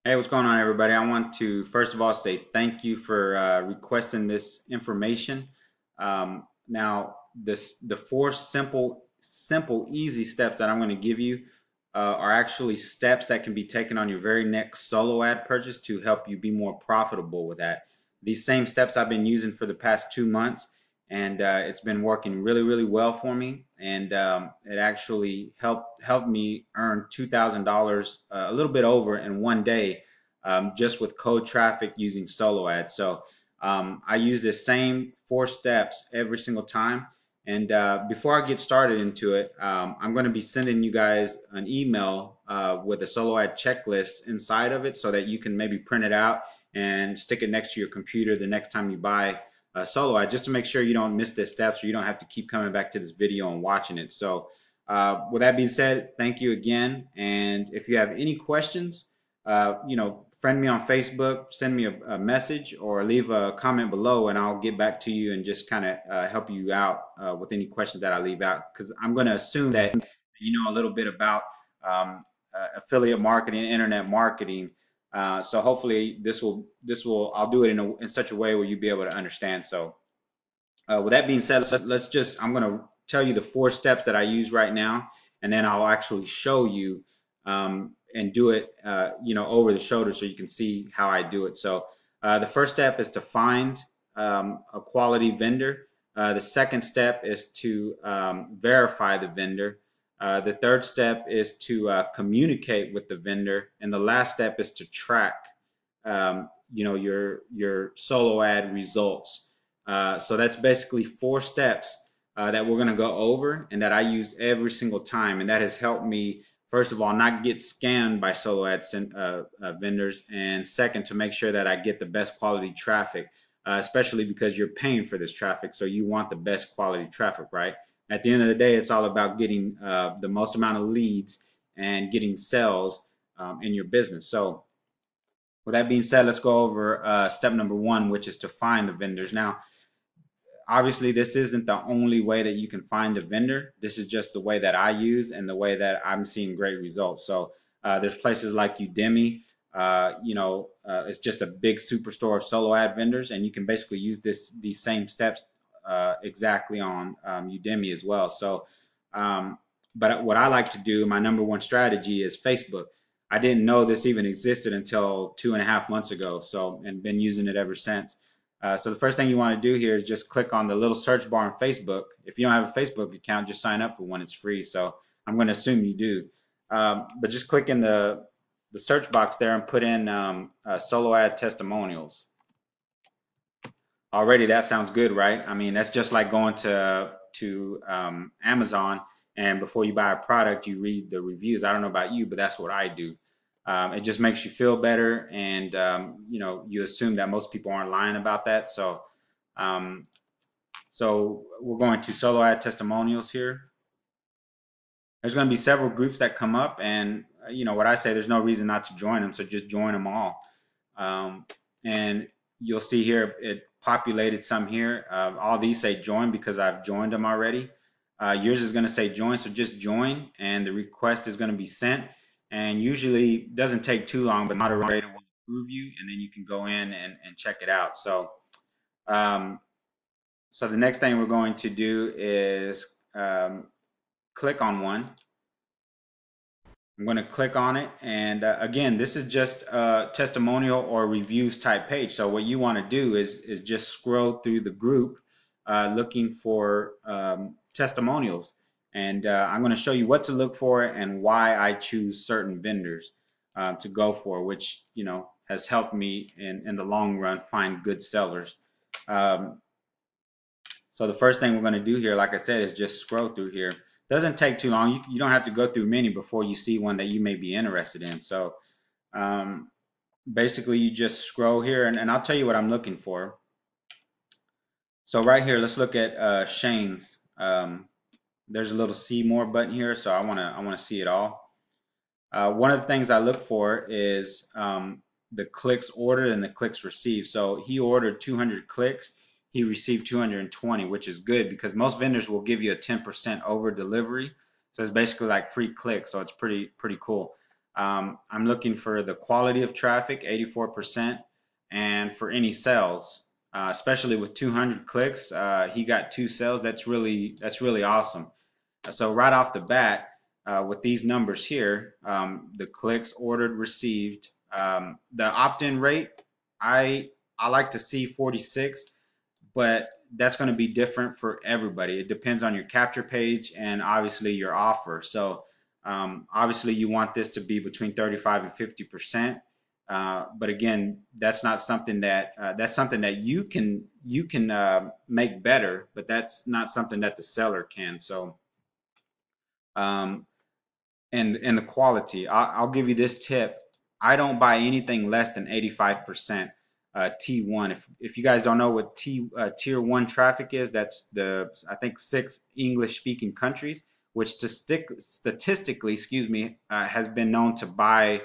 Hey, what's going on, everybody? I want to first of all say thank you for requesting this information. Now, the four simple, easy steps that I'm going to give you are actually steps that can be taken on your very next solo ad purchase to help you be more profitable with that. These same steps I've been using for the past 2 months, and it's been working really, really well for me. And it actually helped me earn $2,000, a little bit over in one day, just with cold traffic using solo ads. So I use the same four steps every single time. And before I get started into it, I'm going to be sending you guys an email with a solo ad checklist inside of it so that you can maybe print it out and stick it next to your computer the next time you buy a solo ad, just to make sure you don't miss the steps or you don't have to keep coming back to this video and watching it. So with that being said, thank you again. And if you have any questions, friend me on Facebook, send me a message, or leave a comment below, and I'll get back to you and just kind of help you out with any questions that I leave out. Because I'm going to assume that you know a little bit about affiliate marketing, internet marketing. So hopefully this will I'll do it in such a way where you'll be able to understand. So with that being said, let's just I'm going to tell you the four steps that I use right now, and then I'll actually show you and do it, over the shoulder so you can see how I do it. So the first step is to find a quality vendor. The second step is to verify the vendor. The third step is to communicate with the vendor, and the last step is to track, your solo ad results. So that's basically four steps that we're going to go over and that I use every single time, and that has helped me, first of all, not get scammed by solo ad vendors, and second, to make sure that I get the best quality traffic, especially because you're paying for this traffic, so you want the best quality traffic, right? At the end of the day, it's all about getting the most amount of leads and getting sales in your business. So with that being said, let's go over step number one, which is to find the vendors. Now, obviously, this isn't the only way that you can find a vendor. This is just the way that I use and the way that I'm seeing great results. So there's places like Udemy. It's just a big superstore of solo ad vendors, and you can basically use these same steps exactly on Udemy as well. So, but what I like to do, my number one strategy is Facebook. I didn't know this even existed until 2.5 months ago. So, and been using it ever since. So the first thing you want to do here is just click on the little search bar on Facebook. If you don't have a Facebook account, just sign up for one. It's free. So I'm going to assume you do. But just click in the search box there and put in solo ad testimonials. Already that sounds good, right? I mean, that's just like going to Amazon, and before you buy a product, you read the reviews. I don't know about you, but that's what I do. It just makes you feel better, and you assume that most people aren't lying about that. Um, so we're going to solo ad testimonials here. There's going to be several groups that come up, and what I say, there's no reason not to join them, so just join them all. And you'll see here it populated some here. All these say join because I've joined them already. Yours is going to say join, so just join, and the request is going to be sent. And usually doesn't take too long, but the moderator will approve you, and then you can go in and check it out. Um, so the next thing we're going to do is click on one. I'm going to click on it, and again, this is just a testimonial or reviews type page. So what you want to do is just scroll through the group looking for testimonials, and I'm going to show you what to look for and why I choose certain vendors to go for, which has helped me in the long run find good sellers. Um, so the first thing we're going to do here, like I said, is just scroll through here. Doesn't take too long. You don't have to go through many before you see one that you may be interested in. So um, basically, you just scroll here, and I'll tell you what I'm looking for. So right here, let's look at Shane's. There's a little see more button here, so I wanna see it all. One of the things I look for is the clicks ordered and the clicks received. So he ordered 200 clicks. He received 220, which is good because most vendors will give you a 10% over delivery. So it's basically like free clicks. So it's pretty cool. I'm looking for the quality of traffic, 84%, and for any sales, especially with 200 clicks. He got 2 sales. That's really awesome. So right off the bat, with these numbers here, the clicks ordered, received, the opt-in rate, I I like to see 46, but that's going to be different for everybody. It depends on your capture page and obviously your offer. So obviously you want this to be between 35 and 50%. But again, that's something that you can make better, but that's not something that the seller can. So um, and the quality. I'll give you this tip. I don't buy anything less than 85% T1. If you guys don't know what tier 1 traffic is, that's I think 6 English speaking countries, which statistically, excuse me, has been known to buy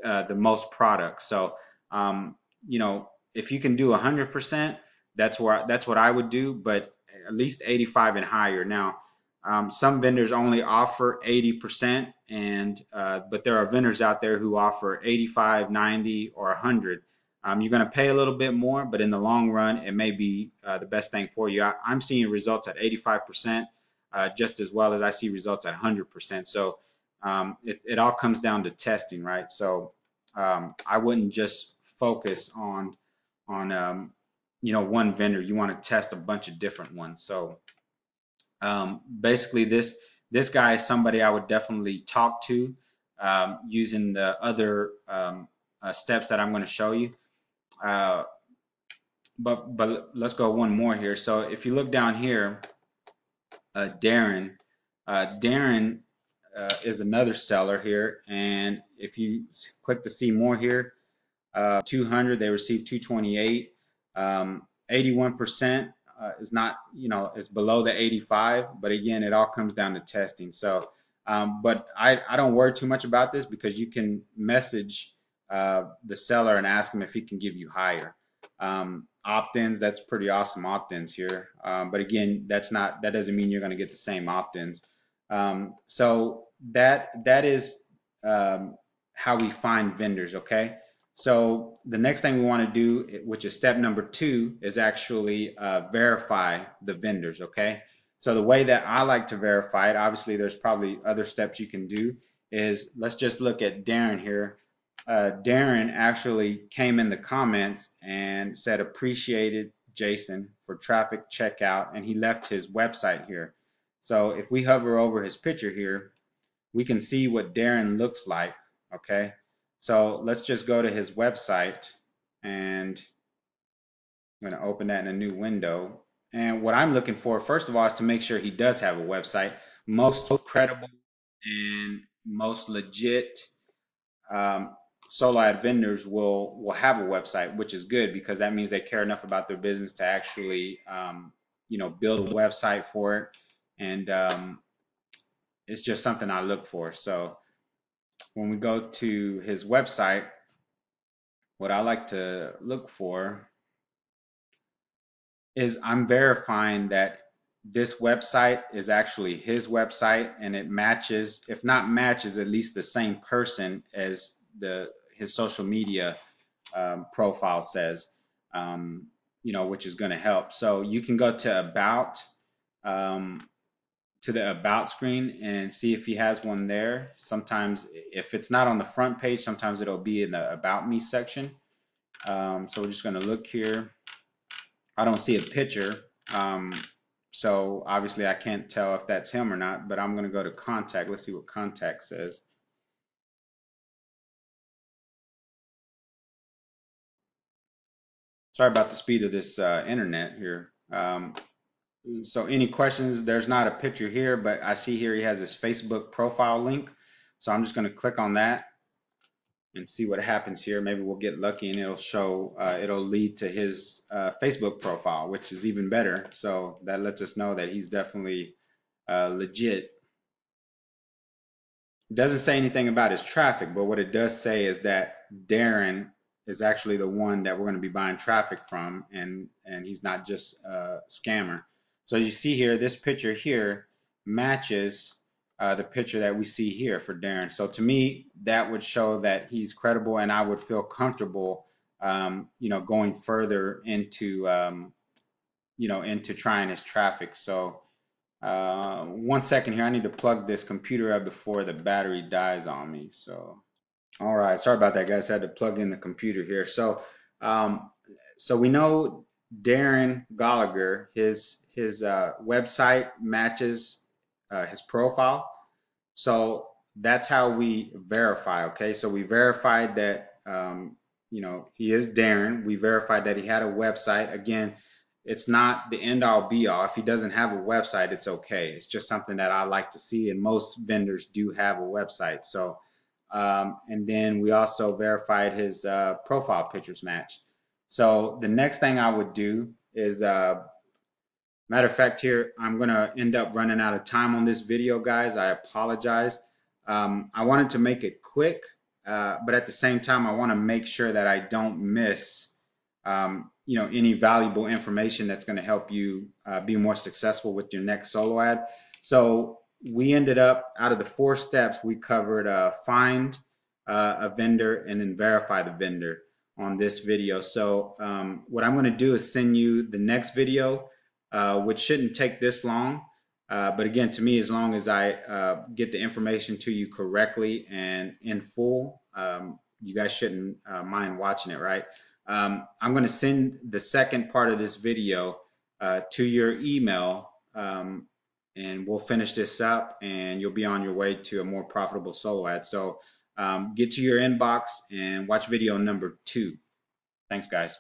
the most products. So if you can do 100%, that's what I would do, but at least 85 and higher. Now, some vendors only offer 80%, and but there are vendors out there who offer 85, 90, or 100. You're going to pay a little bit more, but in the long run, it may be the best thing for you. I'm seeing results at 85%, just as well as I see results at 100%. So it all comes down to testing, right? So I wouldn't just focus on one vendor. You want to test a bunch of different ones. So basically, this guy is somebody I would definitely talk to using the other steps that I'm going to show you. Uh, but let's go one more here. So if you look down here, Darren is another seller here, and if you click to see more here, 200 they received 228. 81% is not, is below the 85, but again, it all comes down to testing. So but I don't worry too much about this, because you can message the seller and ask him if he can give you higher. Opt-ins, that's pretty awesome opt-ins here, but again, that doesn't mean you're going to get the same opt-ins. So that is how we find vendors. Okay, so the next thing we want to do, which is step number 2, is actually verify the vendors. Okay, so the way that I like to verify it, obviously there's probably other steps you can do, is let's just look at Darren here. Darren actually came in the comments and said appreciated Jason for traffic checkout, and he left his website here. So if we hover over his picture here, we can see what Darren looks like. Okay, so let's just go to his website, and I'm going to open that in a new window. And what I'm looking for, first of all, is to make sure he does have a website. Most credible and most legit solo ad vendors will have a website, which is good, because that means they care enough about their business to actually build a website for it. And it's just something I look for. So when we go to his website, what I like to look for is I'm verifying that this website is actually his website, and it matches, if not matches, at least the same person as his social media profile says, which is going to help. So you can go to the about screen and see if he has one there. Sometimes if it's not on the front page, sometimes it'll be in the about me section. So we're just going to look here. I don't see a picture, so obviously I can't tell if that's him or not, but I'm going to go to contact. Let's see what contact says. Sorry about the speed of this internet here. So any questions? There's not a picture here, but I see here he has his Facebook profile link. So I'm just going to click on that and see what happens here. Maybe we'll get lucky and it'll show, it'll lead to his Facebook profile, which is even better. So that lets us know that he's definitely legit. It doesn't say anything about his traffic, but what it does say is that Darren is actually the one that we're going to be buying traffic from, and he's not just a scammer. So as you see here, this picture here matches the picture that we see here for Darren. So to me, that would show that he's credible, and I would feel comfortable, going further into, into trying his traffic. So 1 second here, I need to plug this computer up before the battery dies on me. So, all right, sorry about that, guys. I had to plug in the computer here. Um, so we know Darren Gallagher, his website matches his profile. So that's how we verify, okay? So we verified that, he is Darren. We verified that he had a website. Again, it's not the end all be all. If he doesn't have a website, it's okay. It's just something that I like to see, and most vendors do have a website. So, and then we also verified his profile pictures match. So the next thing I would do is, matter of fact, here, I'm going to end up running out of time on this video, guys. I apologize. I wanted to make it quick, but at the same time, I want to make sure that I don't miss, any valuable information that's going to help you be more successful with your next solo ad. So we ended up, out of the 4 steps, we covered find a vendor and then verify the vendor on this video. So what I'm going to do is send you the next video, which shouldn't take this long. But again, to me, as long as I get the information to you correctly and in full, you guys shouldn't mind watching it, right? I'm going to send the second part of this video to your email, and we'll finish this up, and you'll be on your way to a more profitable solo ad. So get to your inbox and watch video number 2. Thanks, guys.